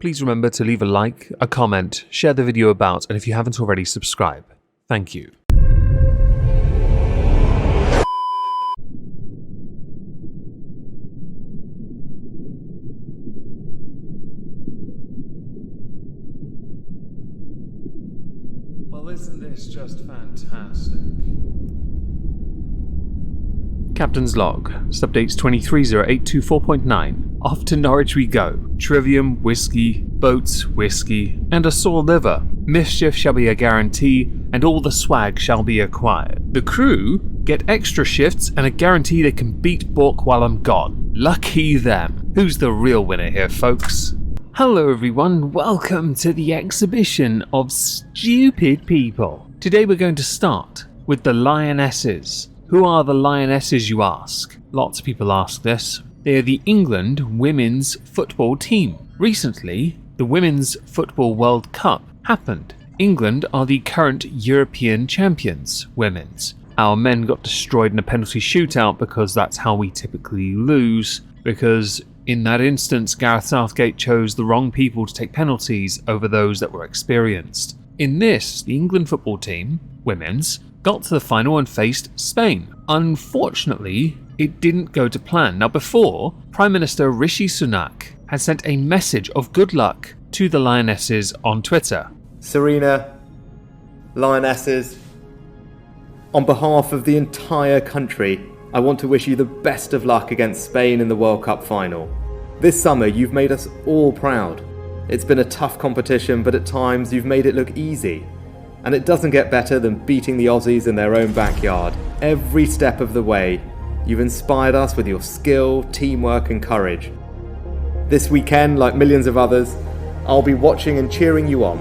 please remember to leave a like, a comment, share the video about, and if you haven't already, subscribe. Thank you. Well, isn't this just fantastic? Captain's log, subdates 230824.9. Off to Norwich we go. Trivium, whiskey, boats, whiskey, and a sore liver. Mischief shall be a guarantee, and all the swag shall be acquired. The crew get extra shifts and a guarantee they can beat Bork while I'm gone. Lucky them. Who's the real winner here, folks? Hello everyone, welcome to the exhibition of stupid people. Today we're going to start with the Lionesses. Who are the Lionesses, you ask? Lots of people ask this. They are the England women's football team. Recently, the Women's Football World Cup happened. England are the current European champions, women's. Our men got destroyed in a penalty shootout because that's how we typically lose, because in that instance, Gareth Southgate chose the wrong people to take penalties over those that were experienced. In this, the England football team, women's, got to the final and faced Spain. Unfortunately, it didn't go to plan. Now before, Prime Minister Rishi Sunak had sent a message of good luck to the Lionesses on Twitter. Serena, Lionesses, on behalf of the entire country, I want to wish you the best of luck against Spain in the World Cup final. This summer you've made us all proud. It's been a tough competition, but at times you've made it look easy. And it doesn't get better than beating the Aussies in their own backyard. Every step of the way, you've inspired us with your skill, teamwork and courage. This weekend, like millions of others, I'll be watching and cheering you on.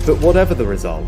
But whatever the result,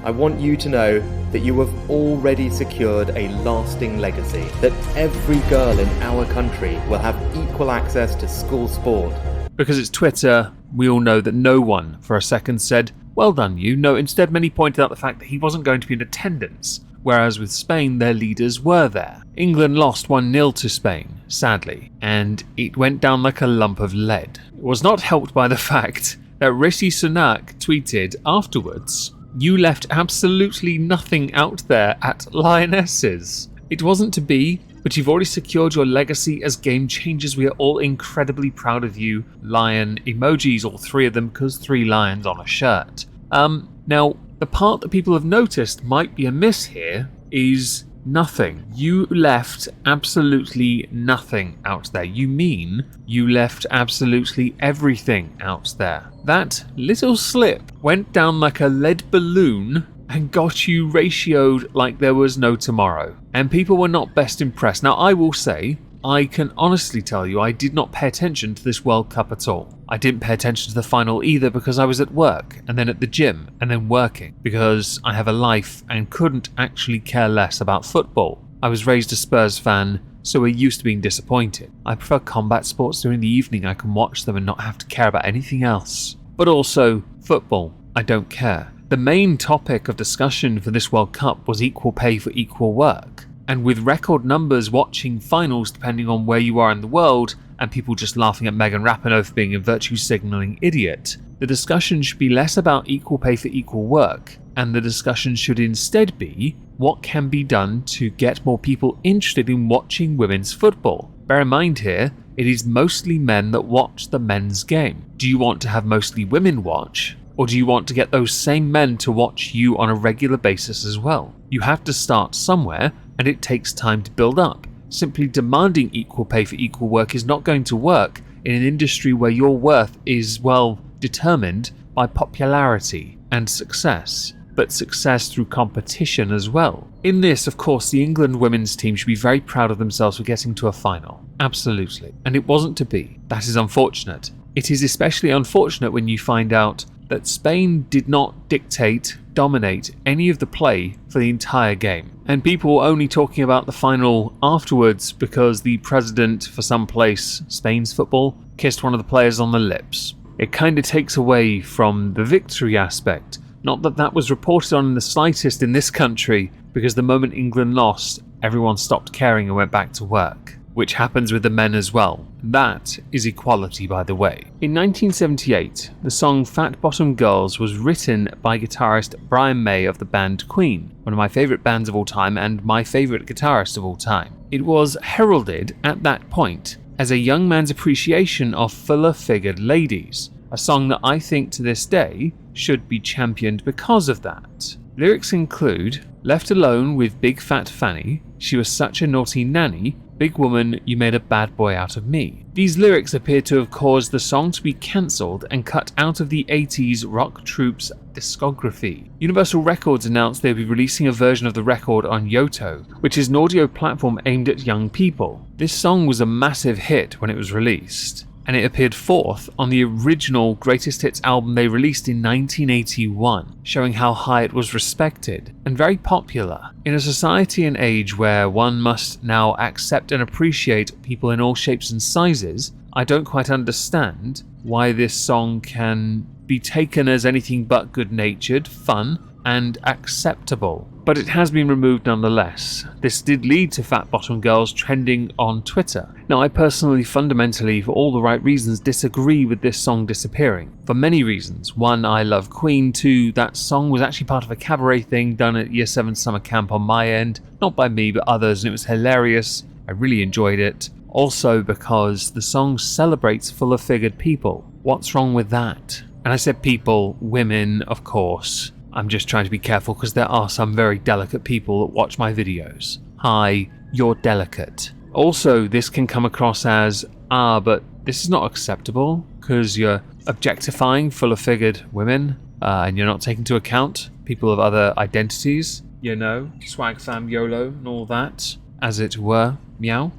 I want you to know that you have already secured a lasting legacy, that every girl in our country will have equal access to school sport. Because it's Twitter, we all know that no one for a second said, "Well done you." No, instead many pointed out the fact that he wasn't going to be in attendance, whereas with Spain their leaders were there. England lost 1-0 to Spain, sadly, and it went down like a lump of lead. It was not helped by the fact that Rishi Sunak tweeted afterwards, "You left absolutely nothing out there at Lionesses." It wasn't to be, but you've already secured your legacy as game changers. We are all incredibly proud of you. Lion emojis, all three of them, because 3 lions on a shirt. Now, the part that people have noticed might be amiss here is nothing. You left absolutely nothing out there. You mean you left absolutely everything out there. That little slip went down like a lead balloon and got you ratioed like there was no tomorrow. And people were not best impressed. Now I will say, I can honestly tell you I did not pay attention to this World Cup at all. I didn't pay attention to the final either because I was at work, and then at the gym, and then working, because I have a life and couldn't actually care less about football. I was raised a Spurs fan, so we're used to being disappointed. I prefer combat sports during the evening. I can watch them and not have to care about anything else. But also, football, I don't care. The main topic of discussion for this World Cup was equal pay for equal work. And with record numbers watching finals depending on where you are in the world, and people just laughing at Megan Rapinoe for being a virtue signalling idiot, the discussion should be less about equal pay for equal work, and the discussion should instead be what can be done to get more people interested in watching women's football. Bear in mind here, it is mostly men that watch the men's game. Do you want to have mostly women watch? Or do you want to get those same men to watch you on a regular basis as well? You have to start somewhere, and it takes time to build up. Simply demanding equal pay for equal work is not going to work in an industry where your worth is, well, determined by popularity and success, but success through competition as well. In this, of course, the England women's team should be very proud of themselves for getting to a final. Absolutely. And it wasn't to be. That is unfortunate. It is especially unfortunate when you find out that Spain did not dictate, dominate any of the play for the entire game. And people were only talking about the final afterwards because the president for some place, Spain's football, kissed one of the players on the lips. It kind of takes away from the victory aspect. Not that that was reported on in the slightest in this country, because the moment England lost, everyone stopped caring and went back to work. which happens with the men as well. That is equality, by the way. In 1978, the song Fat Bottom Girls was written by guitarist Brian May of the band Queen, one of my favourite bands of all time and my favourite guitarist of all time. It was heralded at that point as a young man's appreciation of fuller-figured ladies, a song that I think to this day should be championed because of that. Lyrics include, "Left alone with big fat Fanny, she was such a naughty nanny, big woman, you made a bad boy out of me." These lyrics appear to have caused the song to be cancelled and cut out of the 80s rock troops' discography. Universal Records announced they would be releasing a version of the record on Yoto, which is an audio platform aimed at young people. This song was a massive hit when it was released, and it appeared fourth on the original Greatest Hits album they released in 1981, showing how high it was respected and very popular. In a society and age where one must now accept and appreciate people in all shapes and sizes, I don't quite understand why this song can be taken as anything but good-natured, fun, and acceptable. But it has been removed nonetheless. This did lead to Fat Bottom Girls trending on Twitter. Now, I personally, fundamentally, for all the right reasons, disagree with this song disappearing. For many reasons. One, I love Queen. Two, that song was actually part of a cabaret thing done at Year 7 summer camp on my end. Not by me, but others, and it was hilarious. I really enjoyed it. Also because the song celebrates fuller-figured people. What's wrong with that? And I said people, women, of course. I'm just trying to be careful because there are some very delicate people that watch my videos. Hi, you're delicate. Also, this can come across as, but this is not acceptable because you're objectifying fuller-figured women and you're not taking into account people of other identities, you know, swag fam YOLO and all that, as it were. Meow.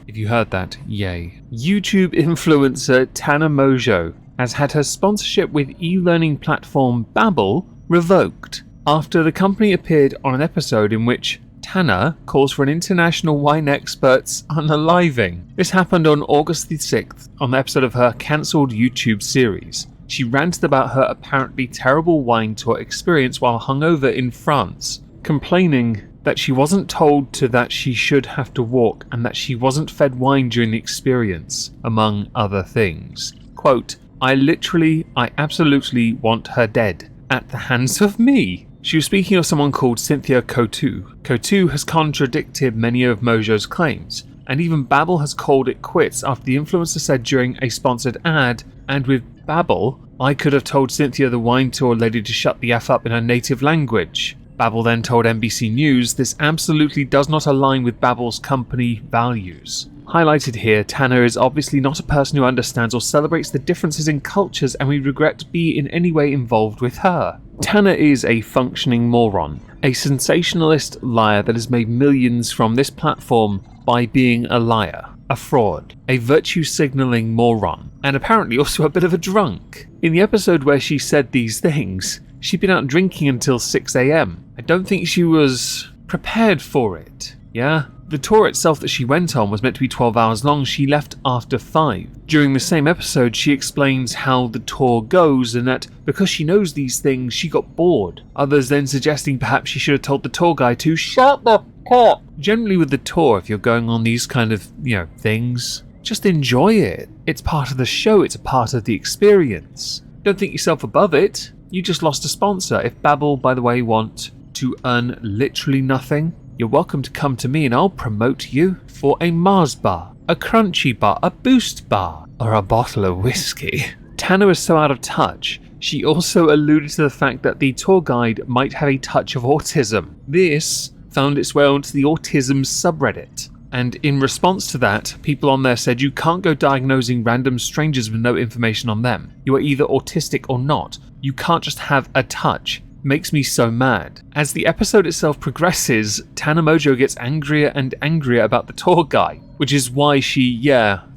If you heard that, yay. YouTube influencer Tana Mojo has had her sponsorship with e-learning platform Babbel revoked after the company appeared on an episode in which Tana calls for an international wine expert's unaliving. This happened on August the 6th on the episode of her cancelled YouTube series. She ranted about her apparently terrible wine tour experience while hungover in France, complaining that she wasn't told that she should have to walk and that she wasn't fed wine during the experience, among other things. Quote, I absolutely want her dead. At the hands of me. She was speaking of someone called Cynthia Cotu. Cotu has contradicted many of Mojo's claims, and even Babbel has called it quits after the influencer said during a sponsored ad, and with Babbel, I could have told Cynthia the wine tour lady to shut the F up in her native language. Babbel then told NBC News this absolutely does not align with Babbel's company values. Highlighted here, Tana is obviously not a person who understands or celebrates the differences in cultures, and we regret to be in any way involved with her. Tana is a functioning moron, a sensationalist liar that has made millions from this platform by being a liar, a fraud, a virtue-signalling moron, and apparently also a bit of a drunk. In the episode where she said these things, she'd been out drinking until 6 AM. I don't think she was prepared for it, yeah? The tour itself that she went on was meant to be 12 hours long. She left after 5. During the same episode, she explains how the tour goes and that because she knows these things, she got bored. Others then suggesting perhaps she should have told the tour guide to shut the fuck. Generally with the tour, if you're going on these kind of, things, just enjoy it. It's part of the show. It's a part of the experience. Don't think yourself above it. You just lost a sponsor. If Babbel, by the way, want to earn literally nothing, you're welcome to come to me and I'll promote you for a Mars bar, a Crunchy bar, a Boost bar, or a bottle of whiskey. Tana is so out of touch, she also alluded to the fact that the tour guide might have a touch of autism. This found its way onto the autism subreddit. And in response to that, people on there said you can't go diagnosing random strangers with no information on them. You are either autistic or not. You can't just have a touch. Makes me so mad. As the episode itself progresses, Tana Mojo gets angrier and angrier about the tour guide, which is why she,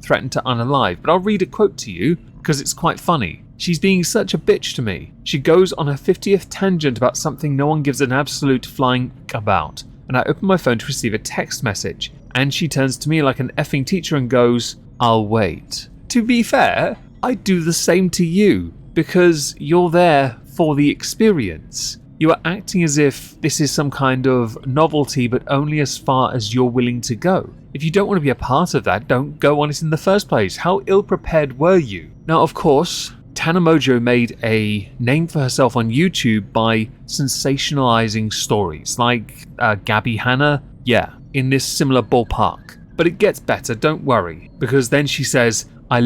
threatened to unalive. But I'll read a quote to you, because it's quite funny. She's being such a bitch to me. She goes on her 50th tangent about something no one gives an absolute flying about. And I open my phone to receive a text message. And she turns to me like an effing teacher and goes, I'll wait. To be fair, I do the same to you, because you're there for the experience. You are acting as if this is some kind of novelty, but only as far as you're willing to go. If you don't want to be a part of that, don't go on it in the first place. How ill-prepared were you? Now, of course, Tana Mongeau made a name for herself on YouTube by sensationalizing stories, like Gabby Hanna, in this similar ballpark. But it gets better, don't worry, because then she says, I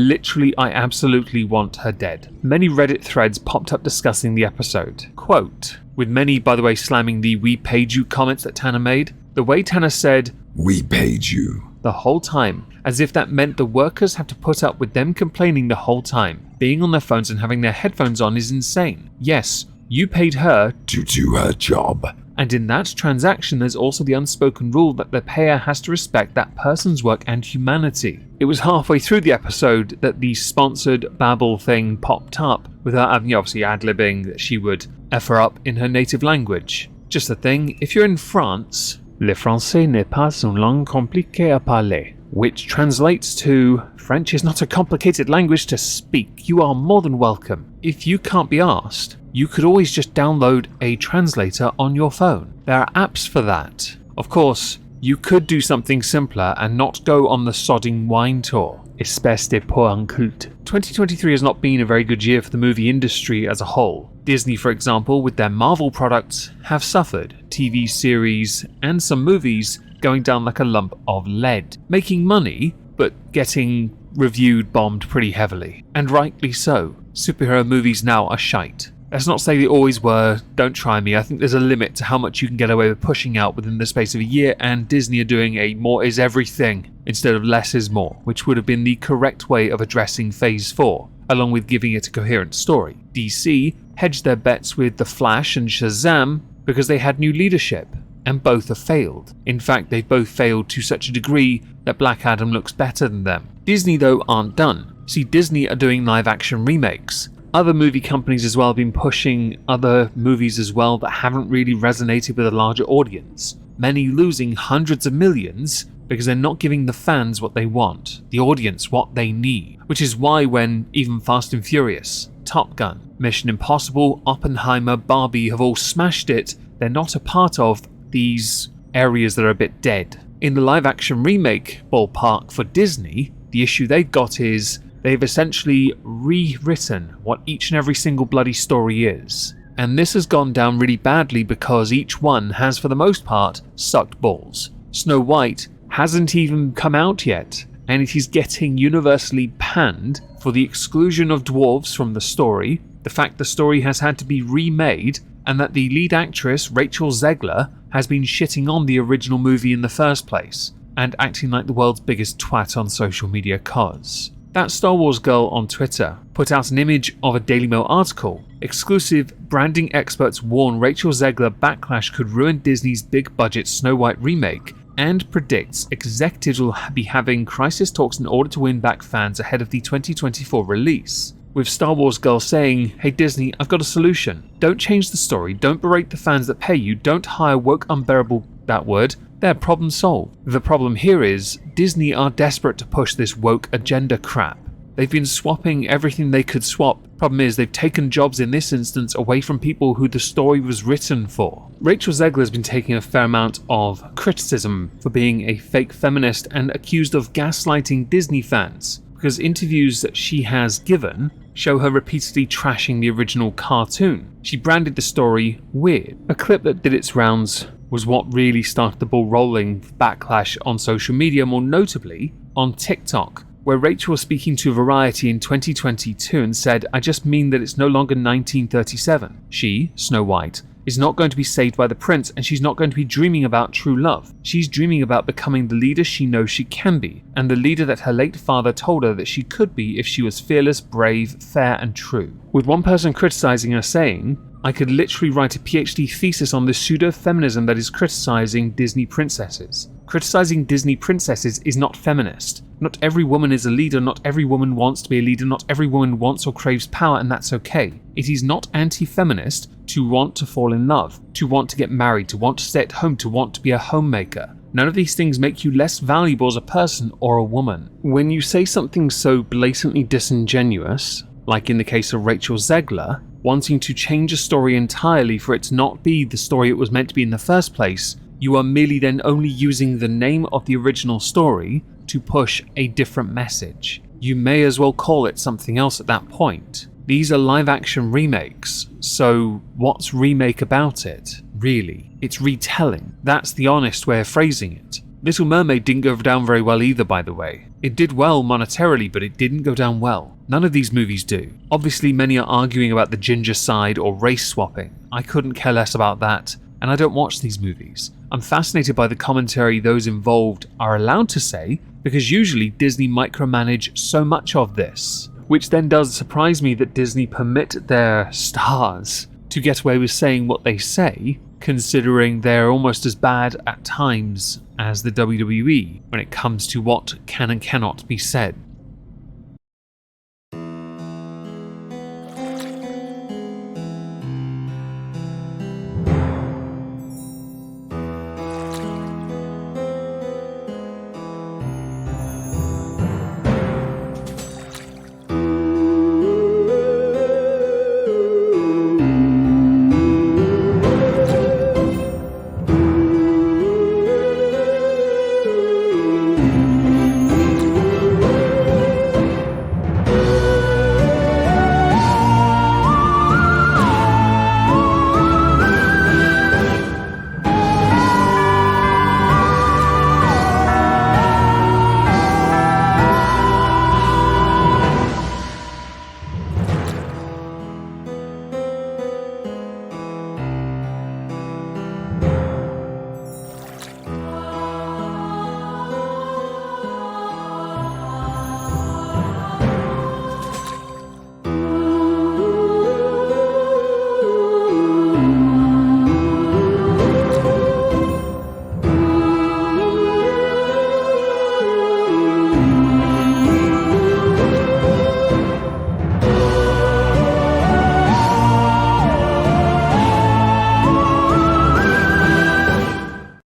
absolutely want her dead. Many Reddit threads popped up discussing the episode. Quote, with many, by the way, slamming the "we paid you" comments that Tana made, the way Tana said, "we paid you" the whole time, as if that meant the workers have to put up with them complaining the whole time. Being on their phones and having their headphones on is insane. Yes, you paid her to do her job. And in that transaction, there's also the unspoken rule that the payer has to respect that person's work and humanity. It was halfway through the episode that the sponsored babble thing popped up, with her obviously ad-libbing that she would F her up in her native language. Just the thing, if you're in France, le français n'est pas une langue compliquée à parler, which translates to, French is not a complicated language to speak, you are more than welcome. If you can't be asked, you could always just download a translator on your phone. There are apps for that. Of course, you could do something simpler and not go on the sodding wine tour. Espèce de pour un culte. 2023 has not been a very good year for the movie industry as a whole. Disney, for example, with their Marvel products, have suffered. TV series and some movies going down like a lump of lead. Making money, but getting reviewed bombed pretty heavily. And rightly so. Superhero movies now are shite. Let's not say they always were, don't try me. I think there's a limit to how much you can get away with pushing out within the space of a year, and Disney are doing a more is everything instead of less is more, which would have been the correct way of addressing Phase 4, along with giving it a coherent story. DC hedged their bets with The Flash and Shazam because they had new leadership, and both have failed. In fact, they've both failed to such a degree that Black Adam looks better than them. Disney, though, aren't done. See, Disney are doing live-action remakes. Other movie companies as well have been pushing other movies as well that haven't really resonated with a larger audience. Many losing hundreds of millions because they're not giving the fans what they want, the audience what they need. Which is why when even Fast and Furious, Top Gun, Mission Impossible, Oppenheimer, Barbie have all smashed it, they're not a part of these areas that are a bit dead. In the live-action remake ballpark for Disney, the issue they've got is they've essentially rewritten what each and every single bloody story is. And this has gone down really badly because each one has, for the most part, sucked balls. Snow White hasn't even come out yet, and it is getting universally panned for the exclusion of dwarves from the story, the fact the story has had to be remade, and that the lead actress, Rachel Zegler, has been shitting on the original movie in the first place, and acting like the world's biggest twat on social media cause. That Star Wars girl on Twitter put out an image of a Daily Mail article. Exclusive branding experts warn Rachel Zegler backlash could ruin Disney's big-budget Snow White remake, and predicts executives will be having crisis talks in order to win back fans ahead of the 2024 release. With Star Wars girl saying, "Hey Disney, I've got a solution. Don't change the story, don't berate the fans that pay you, don't hire woke unbearable," that word, their problem solved. The problem here is, Disney are desperate to push this woke agenda crap. They've been swapping everything they could swap. Problem is, they've taken jobs in this instance away from people who the story was written for. Rachel Zegler has been taking a fair amount of criticism for being a fake feminist and accused of gaslighting Disney fans, because interviews that she has given show her repeatedly trashing the original cartoon. She branded the story weird. A clip that did its rounds was what really started the ball rolling for backlash on social media, more notably on TikTok, where Rachel was speaking to Variety in 2022 and said, "I just mean that it's no longer 1937. She, Snow White, is not going to be saved by the prince, and she's not going to be dreaming about true love. She's dreaming about becoming the leader she knows she can be, and the leader that her late father told her that she could be if she was fearless, brave, fair, and true." With one person criticizing her saying, "I could literally write a PhD thesis on the pseudo-feminism that is criticizing Disney princesses." Criticizing Disney princesses is not feminist. Not every woman is a leader, not every woman wants to be a leader, not every woman wants or craves power, and that's okay. It is not anti-feminist to want to fall in love, to want to get married, to want to stay at home, to want to be a homemaker. None of these things make you less valuable as a person or a woman. When you say something so blatantly disingenuous, like in the case of Rachel Zegler, wanting to change a story entirely for it to not be the story it was meant to be in the first place, You are merely then only using the name of the original story to push a different message. You may as well call it something else at that point. These are live-action remakes, so what's remake about it, really? It's retelling. That's the honest way of phrasing it. Little Mermaid didn't go down very well either, by the way. It did well monetarily, but it didn't go down well. None of these movies do. Obviously, many are arguing about the ginger side or race swapping. I couldn't care less about that, and I don't watch these movies. I'm fascinated by the commentary those involved are allowed to say, because usually Disney micromanage so much of this, which then does surprise me that Disney permit their stars to get away with saying what they say, considering they're almost as bad at times as the WWE when it comes to what can and cannot be said.